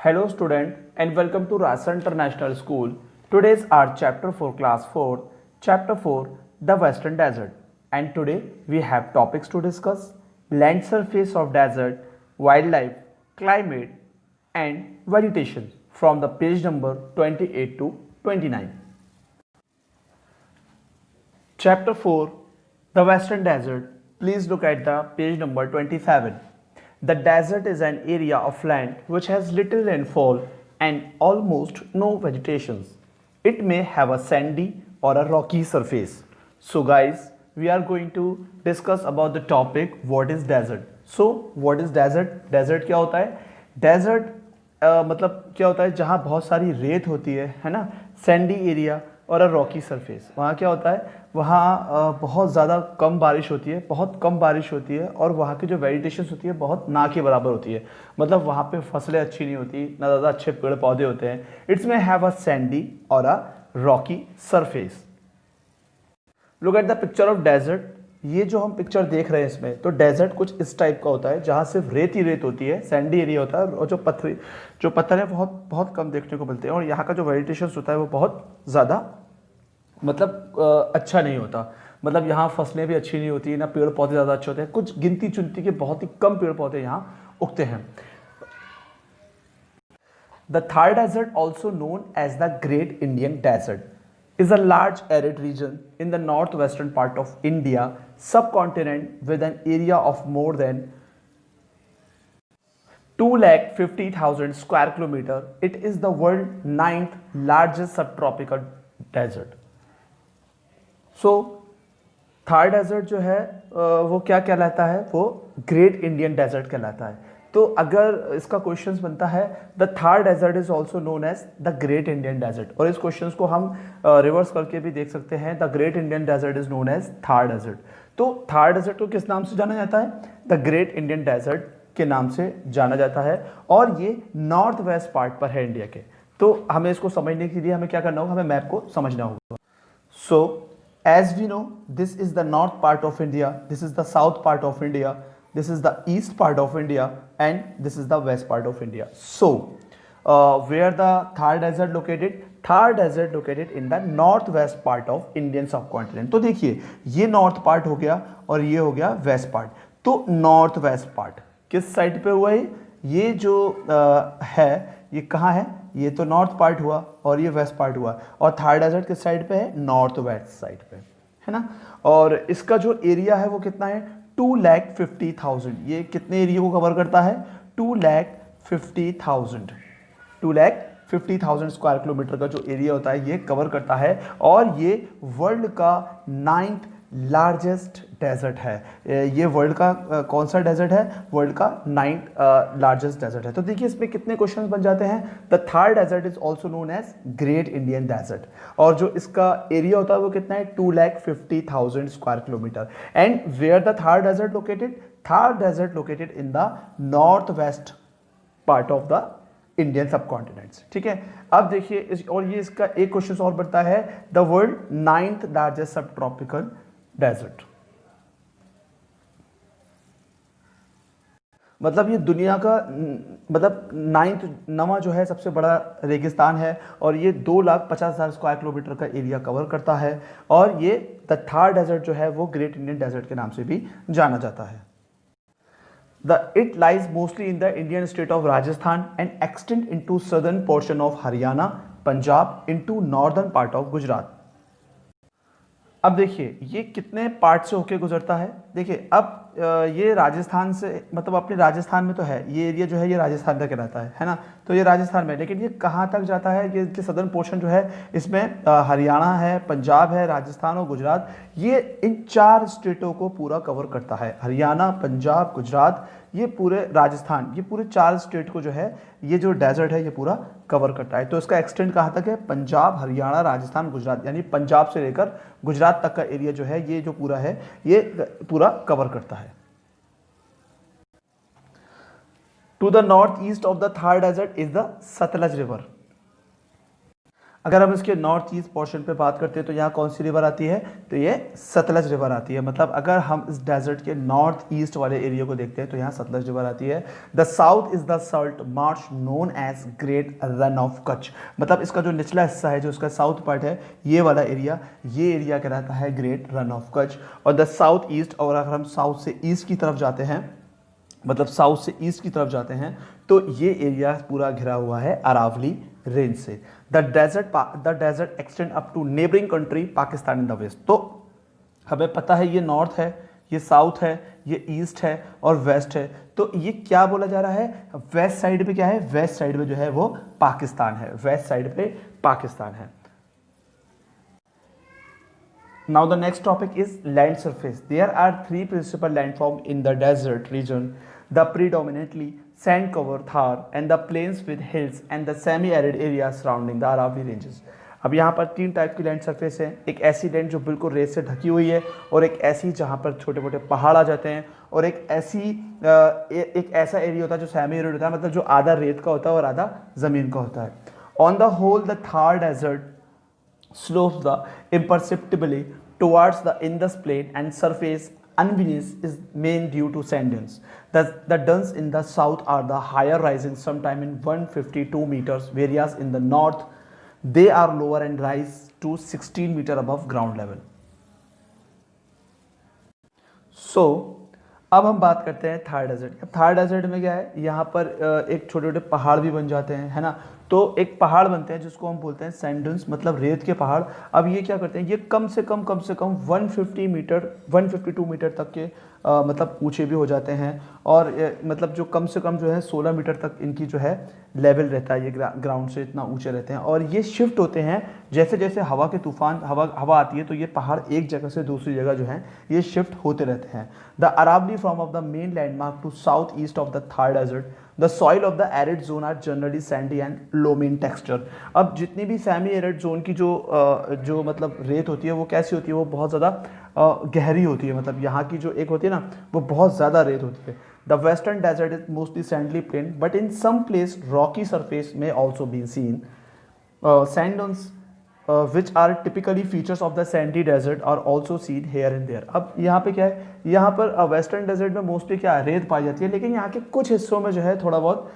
Hello student and welcome to Rasa International School. Today's our chapter for class 4, chapter 4 the Western Desert, and today we have topics to discuss: land surface of desert, wildlife, climate and vegetation from the page number 28 to 29. Chapter 4 the Western Desert. Please look at the page number 27. The desert is an area of land which has little rainfall and almost no vegetation. It may have a sandy or a rocky surface. So guys, we are going to discuss about the topic what is desert. So what is desert? Desert क्या होता है? Desert मतलब क्या होता है? जहाँ बहुत सारी रेत होती है ना, सैंडी एरिया और अ रॉकी सरफेस। वहाँ क्या होता है? वहाँ बहुत ज़्यादा कम बारिश होती है, बहुत कम बारिश होती है और वहाँ की जो वेजिटेशन होती है बहुत ना के बराबर होती है। मतलब वहाँ पे फसलें अच्छी नहीं होती, ना ज़्यादा अच्छे पेड़ पौधे होते हैं। इट्स में हैव अ सैंडी और a rocky surface. Look at the picture of desert. ये जो हम पिक्चर देख रहे हैं इसमें, तो डेजर्ट कुछ इस टाइप का होता है जहाँ सिर्फ रेत ही रेत होती है, सैंडी एरिया होता है और जो पत्थर है बहुत बहुत कम देखने को मिलते हैं और यहाँ का जो वेजिटेशन होता है वो बहुत ज़्यादा मतलब अच्छा नहीं होता। मतलब यहाँ फसलें भी अच्छी नहीं होती, ना पेड़ पौधे ज़्यादा अच्छे होते हैं, कुछ गिनती चुनती के बहुत ही कम पेड़ पौधे यहाँ उगते हैं। The Thar desert also known as the great Indian desert is a large arid region in the northwestern part of India subcontinent with an area of more than 250,000 square kilometer. It is the world's 9th largest subtropical desert. So Thar desert जो है वो क्या कहलाता है? वो great Indian desert कहलाता है। तो अगर इसका क्वेश्चन बनता है the Thar desert is also known as the great Indian desert, और इस क्वेश्चन को हम रिवर्स करके भी देख सकते हैं, the great Indian desert is known as Thar desert. तो थार डेजर्ट को किस नाम से जाना जाता है? द ग्रेट इंडियन डेजर्ट के नाम से जाना जाता है और ये नॉर्थ वेस्ट पार्ट पर है इंडिया के। तो हमें इसको समझने के लिए हमें क्या करना होगा? हमें मैप को समझना होगा। सो as we know, this is the north part of India, this is the south part of India, this is the east part of India and this is the west part of India. So where the Thar desert located? Thar desert located in the northwest part of Indian subcontinent. तो देखिए ये north part हो गया और ये हो गया west part. तो नॉर्थ वेस्ट पार्ट किस साइड पे हुआ है? ये जो है ये कहाँ है? ये तो नॉर्थ पार्ट हुआ और ये वेस्ट पार्ट हुआ, और थार डेजर्ट किस साइड पे है? नॉर्थ वेस्ट साइड पे है ना। और इसका जो एरिया है वो कितना है? 250,000। ये कितने एरिया को कवर करता है? 250,000 250,000 स्क्वायर किलोमीटर का जो एरिया होता है ये कवर करता है, और ये वर्ल्ड का 9th लार्जेस्ट डेजर्ट है। ये वर्ल्ड का कौन सा डेजर्ट है? वर्ल्ड का 9th लार्जेस्ट डेजर्ट है। तो देखिए इसमें कितने क्वेश्चंस बन जाते हैं। The Thar desert is also known as great Indian desert, और जो इसका एरिया होता है वो कितना है? 250,000 square kilometre. And where the Thar desert located? Thar desert located in the north west part of the Indian subcontinents. ठीक है, अब देखिए और ये इसका एक क्वेश्चन और बढ़ता है, द वर्ल्ड 9th लार्जेस्ट सब ट्रॉपिकल डेजर्ट। मतलब ये दुनिया का मतलब 9वां जो है सबसे बड़ा रेगिस्तान है, और ये 2,50,000 स्क्वायर किलोमीटर का एरिया कवर करता है, और ये द थार डेजर्ट जो है वो ग्रेट इंडियन डेजर्ट के नाम से भी जाना जाता है। It lies mostly in the Indian state of Rajasthan and extend into southern portion of Haryana, Punjab into northern part of Gujarat. अब देखिए ये कितने पार्ट से होके गुजरता है। देखिए अब ये राजस्थान से मतलब अपने राजस्थान में तो है, ये एरिया जो है ये राजस्थान का कहलाता है ना। तो ये राजस्थान में, लेकिन ये कहाँ तक जाता है? ये सदर्न पोर्शन जो है इसमें हरियाणा है, पंजाब है, राजस्थान और गुजरात, ये इन 4 स्टेटों को पूरा कवर करता है। हरियाणा, पंजाब, गुजरात, ये पूरे राजस्थान, ये पूरे 4 स्टेट को जो है ये जो डेजर्ट है ये पूरा कवर करता है। तो इसका एक्सटेंड कहाँ तक है? पंजाब, हरियाणा, राजस्थान, गुजरात, यानी पंजाब से लेकर गुजरात तक का एरिया जो है ये जो पूरा है ये पूरा कवर करता है। To the north east of the Thar desert is the Sutlej river. अगर हम इसके नॉर्थ ईस्ट पोर्शन पे बात करते हैं तो यहाँ कौन सी रिवर आती है, तो ये सतलज रिवर आती है। मतलब अगर हम इस डेजर्ट के नॉर्थ ईस्ट वाले एरिया को देखते हैं तो यहाँ सतलज रिवर आती है। The south is the salt marsh known as great Rann of Kutch. मतलब इसका जो निचला हिस्सा है, जो इसका साउथ पार्ट है, ये वाला एरिया, ये एरिया कहलाता है ग्रेट रन ऑफ कच्छ। और द साउथ ईस्ट, और अगर हम साउथ से ईस्ट की तरफ जाते हैं, मतलब साउथ से ईस्ट की तरफ जाते हैं, तो ये एरिया पूरा घिरा हुआ है अरावली रेंज से। The desert extend up to neighbouring country Pakistan in the west. तो हमें पता है ये नॉर्थ है, ये साउथ है, ये ईस्ट है और वेस्ट है। तो ये क्या बोला जा रहा है, वेस्ट साइड पे क्या है, वेस्ट साइड पे जो है वो पाकिस्तान है, वेस्ट साइड पे पाकिस्तान है। Now the next topic is land surface. There are three principal landforms in the desert region: the predominantly sand-covered Thar and the plains with hills and the semi-arid areas surrounding the Aravalli ranges. अब यहाँ पर तीन type की land surface है। एक ऐसी land जो बिल्कुल रेत से ढकी हुई है, और एक ऐसी जहाँ पर छोटे मोटे पहाड़ आ जाते हैं, और एक ऐसा एरिया होता है जो सेमी एरिड होता है, मतलब जो आधा रेत का होता है और आधा ज़मीन का होता है। On the whole the Thar desert slopes the imperceptibly towards the Indus plain and surface unevenness is main due to sand dunes. The dunes in the south are the higher rising sometime in 152 meters, whereas in the north they are lower and rise to 16 meter above ground level. So अब हम बात करते हैं Thar desert. अब Thar desert में क्या है, यहाँ पर एक छोटे छोटे पहाड़ भी बन जाते हैं, है ना। तो एक पहाड़ बनते हैं जिसको हम बोलते हैं सैंड ड्यून्स, मतलब रेत के पहाड़। अब ये क्या करते हैं, ये कम से कम 152 मीटर तक के मतलब ऊंचे भी हो जाते हैं, और मतलब जो कम से कम जो है 16 मीटर तक इनकी जो है लेवल रहता है, ये ग्राउंड से इतना ऊंचे रहते हैं। और ये शिफ्ट होते हैं जैसे जैसे हवा के तूफान, हवा आती है, तो ये पहाड़ एक जगह से दूसरी जगह जो है ये शिफ्ट होते रहते हैं। The Aravalli from of the main landmark to south east of the Thar desert, the soil of the arid zone are generally sandy and loamy in texture. अब जितनी भी सेमी एरिड जोन की जो मतलब रेत होती है वो कैसी होती है, वो बहुत ज़्यादा गहरी होती है। मतलब यहाँ की जो एक होती है ना, वो बहुत ज़्यादा रेत होती है। The western desert is mostly sandly plain, but in some place rocky surface में also been seen. Sand dunes which are typically features of the sandy desert are also seen here and there. अब यहाँ पे क्या है, यहाँ पर western desert में mostly क्या है, रेत पाई जाती है, लेकिन यहाँ के कुछ हिस्सों में जो है थोड़ा बहुत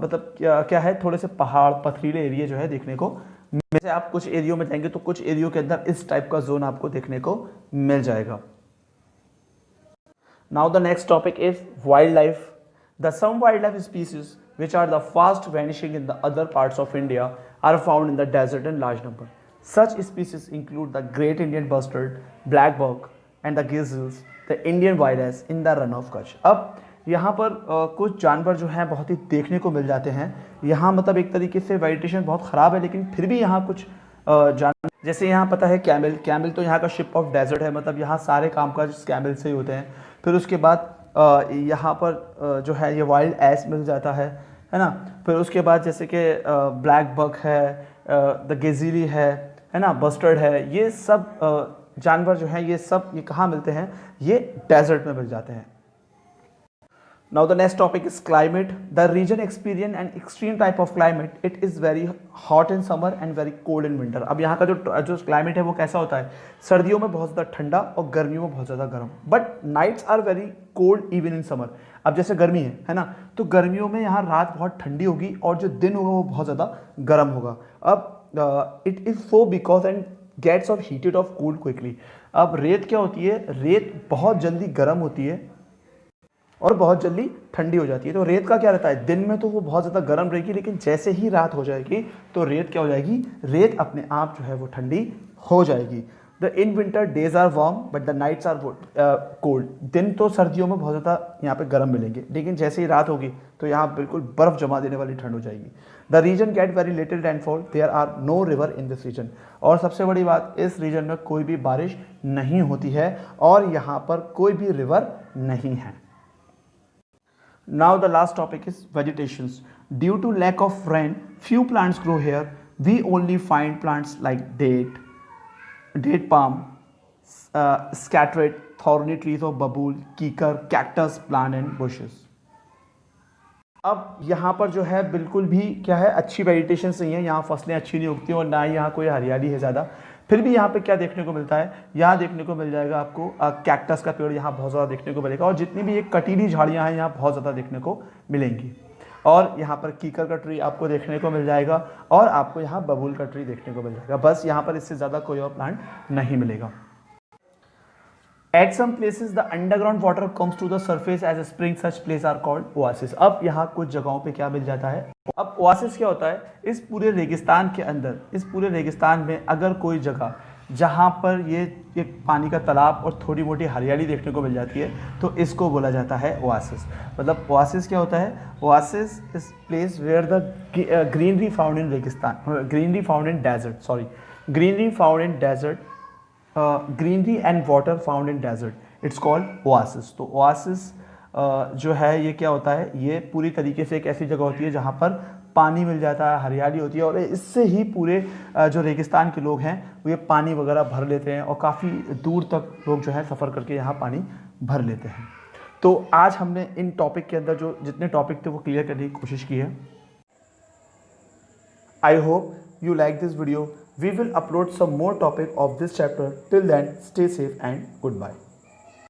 मतलब क्या है, थोड़े से पहाड़ पथरीले एरिया जो है देखने को। जैसे आप कुछ एरियो में जाएंगे तो कुछ एरियो के अंदर इस टाइप का जोन आपको देखने को मिल जाएगा। Now the next topic is wildlife. The some wildlife species which are the fast vanishing in the other parts of India are found in the desert in large number. Such species include the great Indian bustard, black buck and the gazelles, the Indian wild ass in the run of Kutch. अब यहाँ पर कुछ जानवर जो हैं बहुत ही देखने को मिल जाते हैं। यहाँ मतलब एक तरीके से वेजिटेशन बहुत ख़राब है, लेकिन फिर भी यहाँ कुछ जानवर, जैसे यहाँ पता है कैमल तो यहाँ का शिप ऑफ डेजर्ट है, मतलब यहाँ सारे कामकाज कैमल से ही होते हैं। फिर उसके बाद यहाँ पर जो है ये वाइल्ड एस मिल जाता है ना। फिर उसके बाद जैसे कि ब्लैक बक है, द गेजीली है ना, बस्टर्ड है, ये सब जानवर जो हैं ये सब ये कहाँ मिलते हैं, ये डेजर्ट में मिल जाते हैं। Now the next topic is climate. The region experience an extreme type of climate. It is very hot in summer and very cold in winter. अब यहाँ का जो क्लाइमेट है वो कैसा होता है, सर्दियों में बहुत ज़्यादा ठंडा और गर्मियों में बहुत ज़्यादा गर्म। But nights are very cold even in summer. अब जैसे गर्मी है ना, तो गर्मियों में यहाँ रात बहुत ठंडी होगी और जो दिन होगा वो बहुत ज़्यादा गर्म होगा। अब it is so because and gets of heated of cooled quickly. अब रेत क्या होती है, रेत बहुत जल्दी गर्म होती है और बहुत जल्दी ठंडी हो जाती है। तो रेत का क्या रहता है, दिन में तो वो बहुत ज़्यादा गर्म रहेगी, लेकिन जैसे ही रात हो जाएगी तो रेत क्या हो जाएगी, रेत अपने आप जो है वो ठंडी हो जाएगी। The in winter days are warm but the nights are cold. दिन तो सर्दियों में बहुत ज़्यादा यहाँ पे गर्म मिलेंगे, लेकिन जैसे ही रात होगी तो यहाँ बिल्कुल बर्फ़ जमा देने वाली ठंड हो जाएगी। The region get very little rainfall, there are no river in this region. और सबसे बड़ी बात, इस रीजन में कोई भी बारिश नहीं होती है और यहाँ पर कोई भी रिवर नहीं है। Now the last topic is vegetations. Due to lack of rain, few plants grow here. We only find plants like date palm, scattered thorny trees of babool, kikar, cactus, plant and bushes. अब यहाँ पर जो है बिल्कुल भी क्या है, अच्छी वेजिटेशन नहीं है, यहाँ फसलें अच्छी नहीं उगती और ना ही यहाँ कोई हरियाली है ज़्यादा। फिर भी यहाँ पे क्या देखने को मिलता है, यहाँ देखने को मिल जाएगा आपको कैक्टस का पेड़ यहाँ बहुत ज़्यादा देखने को मिलेगा, और जितनी भी ये कटीली झाड़ियाँ हैं यहाँ बहुत ज़्यादा देखने को मिलेंगी। और यहाँ पर कीकर का ट्री आपको देखने को मिल जाएगा, और आपको यहाँ बबूल का ट्री देखने को मिल जाएगा। बस यहाँ पर इससे ज़्यादा कोई और प्लांट नहीं मिलेगा। At some places the underground water comes to the surface as a spring. Such places are called oasis. अब यहाँ कुछ जगहों पे क्या मिल जाता है, अब oasis क्या होता है, इस पूरे रेगिस्तान के अंदर, इस पूरे रेगिस्तान में अगर कोई जगह जहाँ पर ये एक पानी का तालाब और थोड़ी मोटी हरियाली देखने को मिल जाती है, तो इसको बोला जाता है oasis। मतलब oasis क्या होता है, oasis is place where the greenery found in रेगिस्तान, greenery found in desert, sorry, greenery found in desert, greenery and water found in desert, it's called oasis. तो ओआसिस जो है ये क्या होता है, ये पूरी तरीके से एक ऐसी जगह होती है जहाँ पर पानी मिल जाता है, हरियाली होती है, और इससे ही पूरे जो रेगिस्तान के लोग हैं वो ये पानी वगैरह भर लेते हैं, और काफ़ी दूर तक लोग जो है सफ़र करके यहाँ पानी भर लेते हैं। तो आज हमने इन टॉपिक के अंदर जो जितने टॉपिक थे वो क्लियर करने की कोशिश की है। I hope you like this video. We will upload some more topic of this chapter. Till then, stay safe and goodbye.